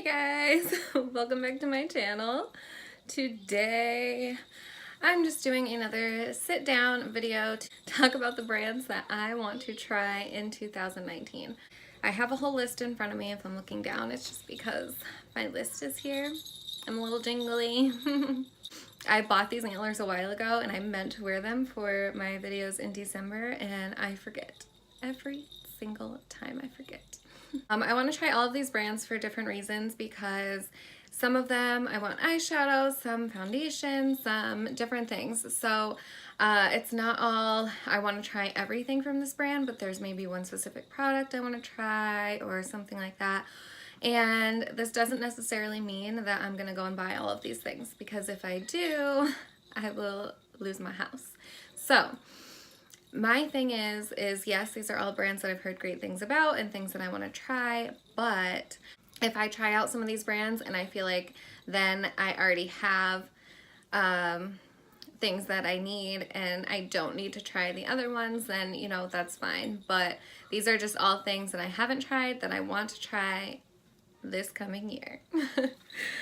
Hey guys, welcome back to my channel. Today I'm just doing another sit down video to talk about the brands that I want to try in 2019. I have a whole list in front of me. If I'm looking down, it's just because my list is here. I'm a little jingly. I bought these antlers a while ago and I meant to wear them for my videos in December and I forget. Every single time I forget. I want to try all of these brands for different reasons because some of them I want eyeshadows, some foundation, some different things. So it's not all I want to try everything from this brand, but there's maybe one specific product I want to try or something like that. And this doesn't necessarily mean that I'm going to go and buy all of these things because if I do, I will lose my house. So my thing is yes, these are all brands that I've heard great things about and things that I want to try, but if I try out some of these brands and I feel like then I already have things that I need and I don't need to try the other ones, then, you know, that's fine. But these are just all things that I haven't tried that I want to try this coming year.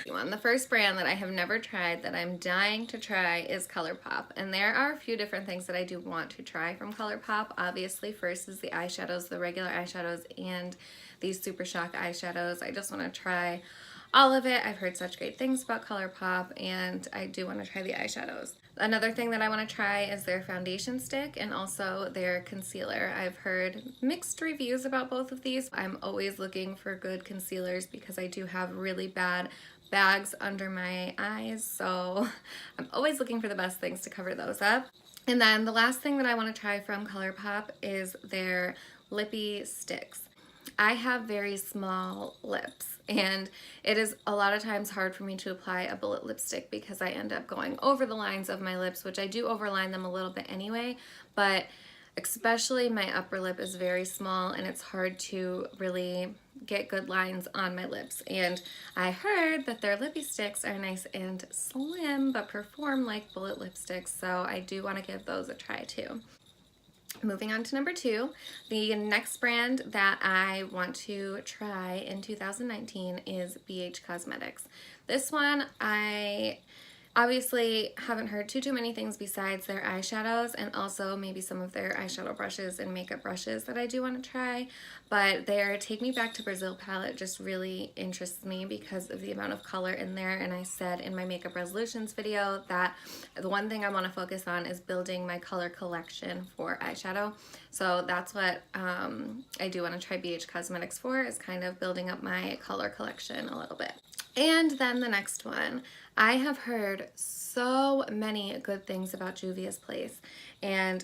The first brand that I have never tried that I'm dying to try is Colourpop, and there are a few different things that I do want to try from Colourpop. Obviously, first is the eyeshadows, the regular eyeshadows, and these Super Shock eyeshadows. I just want to try all of it. I've heard such great things about Colourpop, and I do want to try the eyeshadows. Another thing that I want to try is their foundation stick and also their concealer. I've heard mixed reviews about both of these. I'm always looking for good concealers because I do have really bad bags under my eyes, so I'm always looking for the best things to cover those up. And then the last thing that I want to try from Colourpop is their lippy sticks. I have very small lips and it is a lot of times hard for me to apply a bullet lipstick because I end up going over the lines of my lips, which I do overline them a little bit anyway, but especially my upper lip is very small and it's hard to really get good lines on my lips. And I heard that their lippy sticks are nice and slim but perform like bullet lipsticks, so I do want to give those a try too. Moving on to number 2, the next brand that I want to try in 2019 is BH Cosmetics. This one I obviously haven't heard too many things besides their eyeshadows and also maybe some of their eyeshadow brushes and makeup brushes that I do want to try, but their Take Me Back to Brazil palette just really interests me because of the amount of color in there. And I said in my makeup resolutions video that the one thing I want to focus on is building my color collection for eyeshadow, so that's what I do want to try BH Cosmetics for, is kind of building up my color collection a little bit. And then the next one, I have heard so many good things about Juvia's Place, and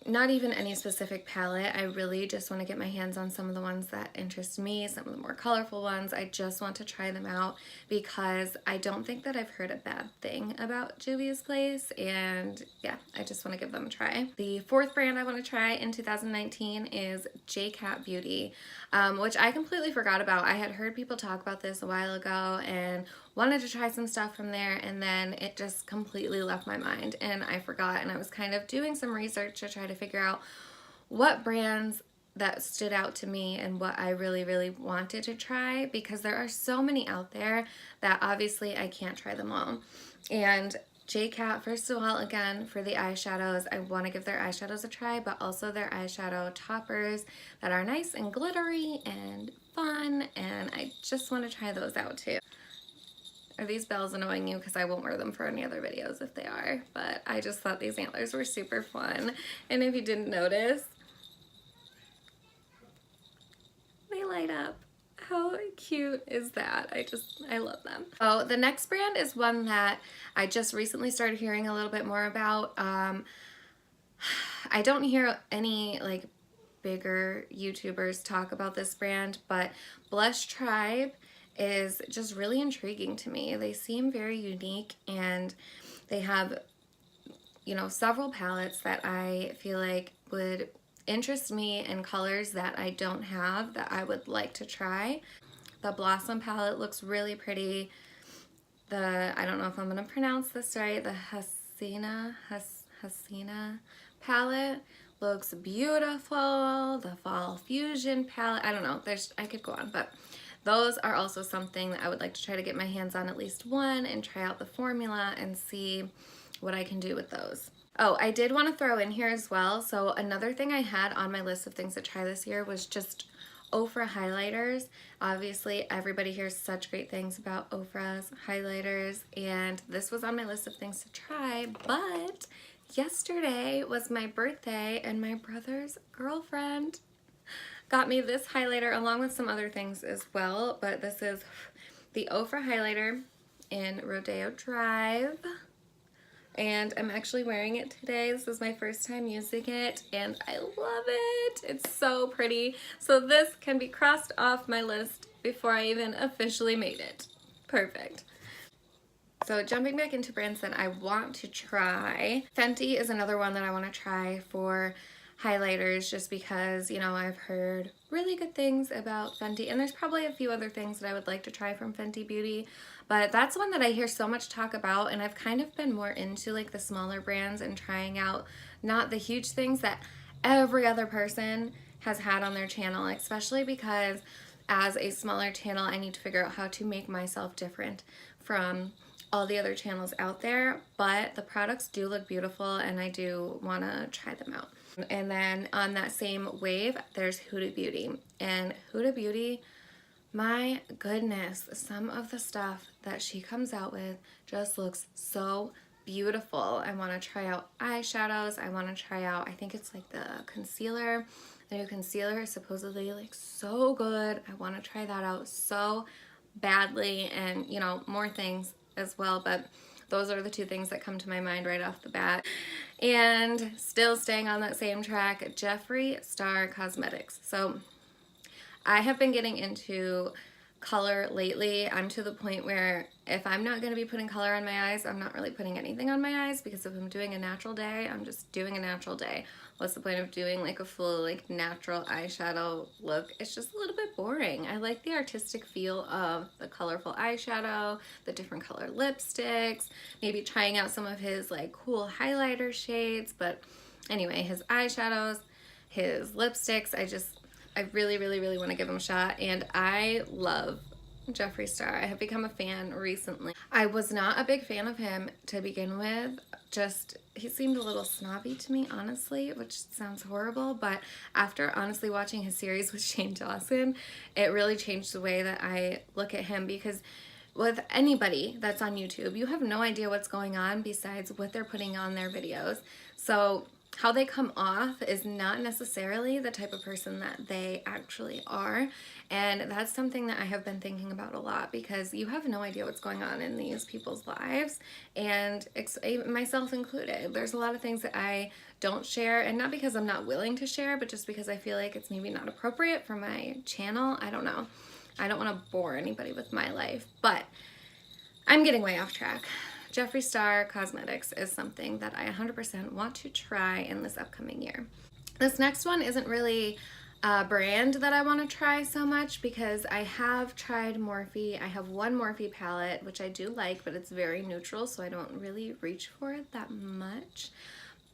not even any specific palette. I really just want to get my hands on some of the ones that interest me, some of the more colorful ones. I just want to try them out because I don't think that I've heard a bad thing about Juvia's Place, and yeah, I just want to give them a try. The fourth brand I want to try in 2019 is Fenty Beauty, which I completely forgot about. I had heard people talk about this a while ago and wanted to try some stuff from there, and then it just completely left my mind and I forgot, and I was kind of doing some research to try to figure out what brands that stood out to me and what I really wanted to try, because there are so many out there that obviously I can't try them all. And JCat, first of all, again, for the eyeshadows, I want to give their eyeshadows a try, but also their eyeshadow toppers that are nice and glittery and fun, and I just want to try those out too. Are these bells annoying you? Because I won't wear them for any other videos if they are, but I just thought these antlers were super fun. And if you didn't notice, they light up. How cute is that? I love them. Oh, the next brand is one that I just recently started hearing a little bit more about. I don't hear any like bigger YouTubers talk about this brand, but Blush Tribe is just really intriguing to me. They seem very unique and they have, you know, several palettes that I feel like would interest me in colors that I don't have that I would like to try. The Blossom palette looks really pretty. I don't know if I'm gonna pronounce this right, the Hasina palette looks beautiful. The Fall Fusion palette, I don't know, I could go on, but those are also something that I would like to try to get my hands on at least one and try out the formula and see what I can do with those. Oh, I did want to throw in here as well. So another thing I had on my list of things to try this year was just Ofra highlighters. Obviously, everybody hears such great things about Ofra's highlighters, and this was on my list of things to try, but yesterday was my birthday, and my brother's girlfriend got me this highlighter along with some other things as well, but this is the Ofra highlighter in Rodeo Drive. And I'm actually wearing it today. This is my first time using it and I love it. It's so pretty. So this can be crossed off my list before I even officially made it. Perfect. So jumping back into brands that I want to try, Fenty is another one that I want to try for highlighters just because, you know, I've heard really good things about Fenty, and there's probably a few other things that I would like to try from Fenty Beauty, but that's one that I hear so much talk about, and I've kind of been more into like the smaller brands and trying out not the huge things that every other person has had on their channel, especially because as a smaller channel I need to figure out how to make myself different from all the other channels out there, but the products do look beautiful and I do want to try them out. And then on that same wave, there's Huda Beauty. And Huda Beauty, my goodness, some of the stuff that she comes out with just looks so beautiful. I want to try out eyeshadows. I want to try out, I think it's like the concealer. The new concealer is supposedly like so good. I want to try that out so badly, and you know, more things as well, but those are the two things that come to my mind right off the bat. And still staying on that same track, Jeffree Star Cosmetics. So I have been getting into color lately. I'm to the point where if I'm not going to be putting color on my eyes, I'm not really putting anything on my eyes, because if I'm doing a natural day, I'm just doing a natural day. What's the point of doing like a full like natural eyeshadow look? It's just a little bit boring. I like the artistic feel of the colorful eyeshadow, the different color lipsticks, maybe trying out some of his like cool highlighter shades, but anyway, his eyeshadows, his lipsticks, I really, really, really want to give him a shot, and I love Jeffree Star. I have become a fan recently. I was not a big fan of him to begin with. Just, he seemed a little snobby to me, honestly, which sounds horrible, but after honestly watching his series with Shane Dawson, it really changed the way that I look at him, because with anybody that's on YouTube, you have no idea what's going on besides what they're putting on their videos. So how they come off is not necessarily the type of person that they actually are, and that's something that I have been thinking about a lot, because you have no idea what's going on in these people's lives, and myself included. There's a lot of things that I don't share, and not because I'm not willing to share, but just because I feel like it's maybe not appropriate for my channel. I don't know. I don't want to bore anybody with my life, but I'm getting way off track. Jeffree Star Cosmetics is something that I 100% want to try in this upcoming year. This next one isn't really a brand that I want to try so much, because I have tried Morphe. I have one Morphe palette, which I do like, but it's very neutral, so I don't really reach for it that much.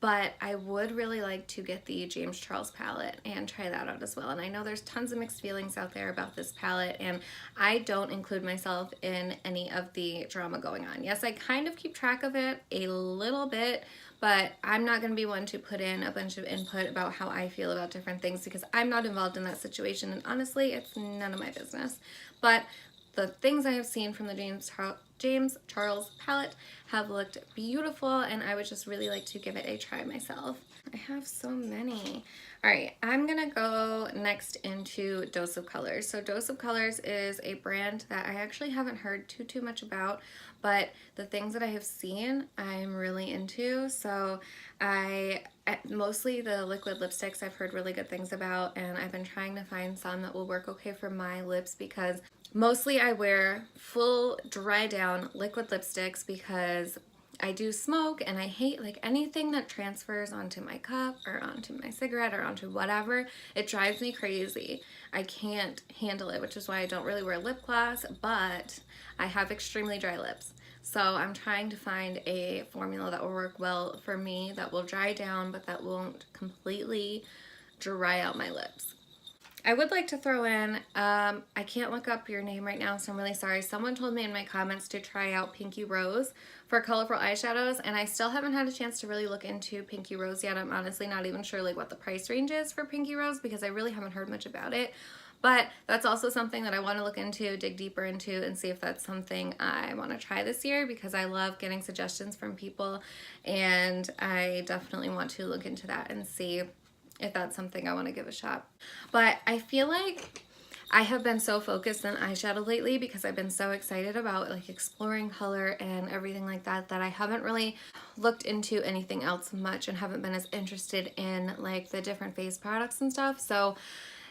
But I would really like to get the James Charles palette and try that out as well. And I know there's tons of mixed feelings out there about this palette, and I don't include myself in any of the drama going on. Yes, I kind of keep track of it a little bit, but I'm not going to be one to put in a bunch of input about how I feel about different things, because I'm not involved in that situation, and honestly, it's none of my business. But the things I have seen from the James Charles palette have looked beautiful, and I would just really like to give it a try myself. I have so many. Alright, I'm gonna go next into Dose of Colors. So Dose of Colors is a brand that I actually haven't heard too much about, but the things that I have seen I'm really into. So mostly the liquid lipsticks I've heard really good things about, and I've been trying to find some that will work okay for my lips, because mostly I wear full dry down liquid lipsticks because I do smoke, and I hate like anything that transfers onto my cup or onto my cigarette or onto whatever. It drives me crazy. I can't handle it, which is why I don't really wear lip gloss, but I have extremely dry lips. So I'm trying to find a formula that will work well for me, that will dry down, but that won't completely dry out my lips. I would like to throw in, I can't look up your name right now, so I'm really sorry. Someone told me in my comments to try out Pinky Rose for colorful eyeshadows, and I still haven't had a chance to really look into Pinky Rose yet. I'm honestly not even sure like what the price range is for Pinky Rose because I really haven't heard much about it. But that's also something that I want to look into, dig deeper into, and see if that's something I want to try this year because I love getting suggestions from people, and I definitely want to look into that and see if that's something I want to give a shot. But I feel like I have been so focused on eyeshadow lately because I've been so excited about like exploring color and everything like that that I haven't really looked into anything else much and haven't been as interested in like the different face products and stuff. So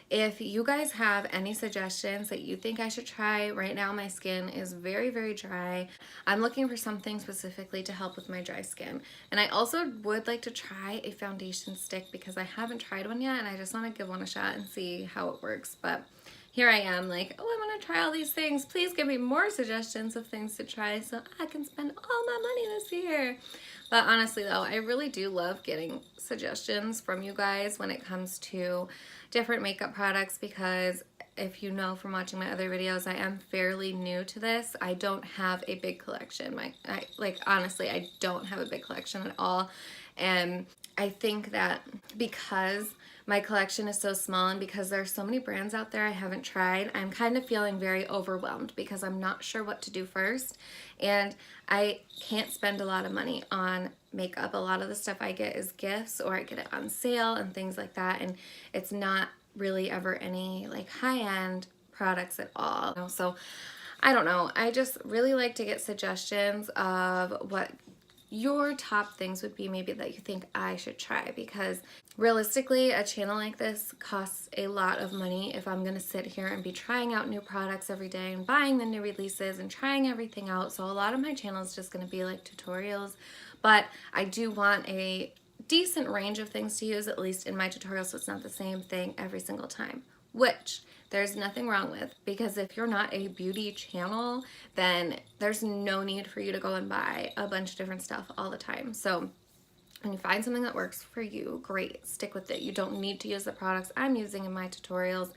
if you guys have any suggestions that you think I should try, right now my skin is very, very dry. I'm looking for something specifically to help with my dry skin. And I also would like to try a foundation stick because I haven't tried one yet and I just want to give one a shot and see how it works. But here I am like, oh, I want to try all these things. Please give me more suggestions of things to try so I can spend all my money this year. But honestly though, I really do love getting suggestions from you guys when it comes to different makeup products because if you know from watching my other videos, I am fairly new to this. I don't have a big collection. Honestly, I don't have a big collection at all. And I think that because my collection is so small and because there are so many brands out there I haven't tried, I'm kind of feeling very overwhelmed because I'm not sure what to do first. And I can't spend a lot of money on makeup. A lot of the stuff I get is gifts or I get it on sale and things like that. And it's not really ever any like high-end products at all. So I don't know. I just really like to get suggestions of what your top things would be maybe that you think I should try because realistically a channel like this costs a lot of money if I'm gonna sit here and be trying out new products every day and buying the new releases and trying everything out. So a lot of my channel is just gonna be like tutorials, but I do want a decent range of things to use, at least in my tutorials, so it's not the same thing every single time, which there's nothing wrong with, because if you're not a beauty channel, then there's no need for you to go and buy a bunch of different stuff all the time. So when you find something that works for you, great, stick with it. You don't need to use the products I'm using in my tutorials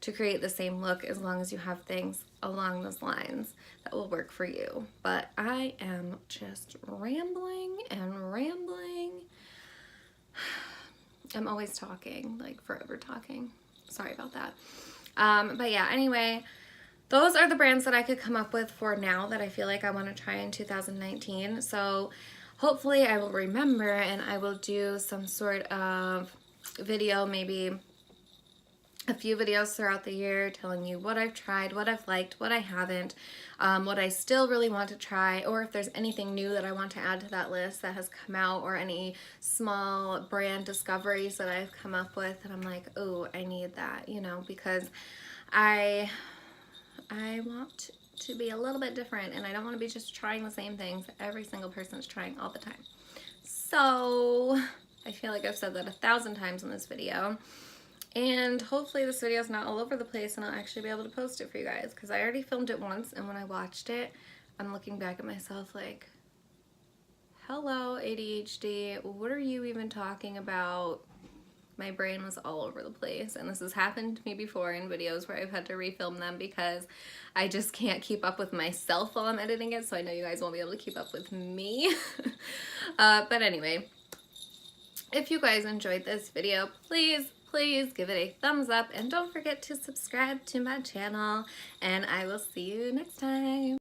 to create the same look as long as you have things along those lines that will work for you. But I am just rambling and rambling. I'm always talking, like forever talking. Sorry about that. But yeah, anyway, those are the brands that I could come up with for now that I feel like I want to try in 2019. So hopefully I will remember and I will do some sort of video, maybe a few videos throughout the year telling you what I've tried, what I've liked, what I haven't, what I still really want to try, or if there's anything new that I want to add to that list that has come out, or any small brand discoveries that I've come up with and I'm like, oh, I need that, you know, because I want to be a little bit different and I don't want to be just trying the same things every single person is trying all the time. So I feel like I've said that 1,000 times in this video. And hopefully this video is not all over the place and I'll actually be able to post it for you guys, because I already filmed it once and when I watched it, I'm looking back at myself like, hello ADHD, what are you even talking about? My brain was all over the place, and this has happened to me before in videos where I've had to refilm them because I just can't keep up with myself while I'm editing it, so I know you guys won't be able to keep up with me. But anyway, if you guys enjoyed this video, please give it a thumbs up and don't forget to subscribe to my channel, and I will see you next time.